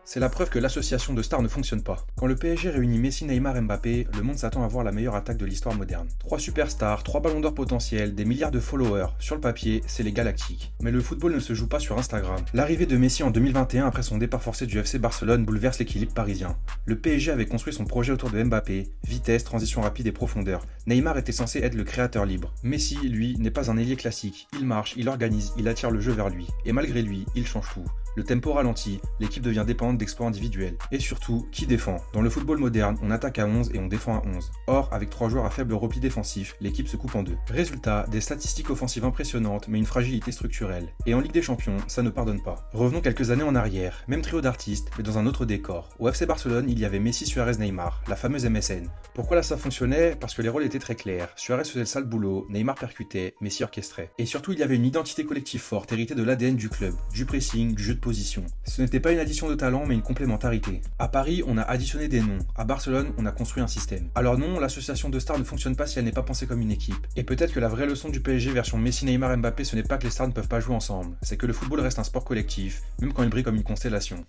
C'est la preuve que l'association de stars ne fonctionne pas. Quand le PSG réunit Messi, Neymar, Mbappé, le monde s'attend à voir la meilleure attaque de l'histoire moderne. 3 superstars, 3 ballons d'or potentiels, des milliards de followers. Sur le papier, c'est les Galactiques. Mais le football ne se joue pas sur Instagram. L'arrivée de Messi en 2021 après son départ forcé du FC Barcelone bouleverse l'équilibre parisien. Le PSG avait construit son projet autour de Mbappé, vitesse, transition rapide et profondeur. Neymar était censé être le créateur libre. Messi, lui, n'est pas un ailier classique. Il marche, il organise, il attire le jeu vers lui. Et malgré lui, il change tout. Le tempo ralentit, l'équipe devient dépendante d'exploits individuels. Et surtout, qui défend? Dans le football moderne, on attaque à 11 et on défend à 11. Or, avec 3 joueurs à faible repli défensif, l'équipe se coupe en deux. Résultat, des statistiques offensives impressionnantes, mais une fragilité structurelle. Et en Ligue des Champions, ça ne pardonne pas. Revenons quelques années en arrière, même trio d'artistes, mais dans un autre décor. Au FC Barcelone, il y avait Messi, Suarez, Neymar, la fameuse MSN. Pourquoi là ça fonctionnait? Parce que les rôles étaient très clairs. Suarez faisait le sale boulot, Neymar percutait, Messi orchestrait. Et surtout, il y avait une identité collective forte, héritée de l'ADN du club, du pressing, du jeu de position. Ce n'était pas une addition de talent, mais une complémentarité. À Paris, on a additionné des noms. À Barcelone, on a construit un système. Alors non, l'association de stars ne fonctionne pas si elle n'est pas pensée comme une équipe. Et peut-être que la vraie leçon du PSG version Messi, Neymar, Mbappé, ce n'est pas que les stars ne peuvent pas jouer ensemble. C'est que le football reste un sport collectif, même quand il brille comme une constellation.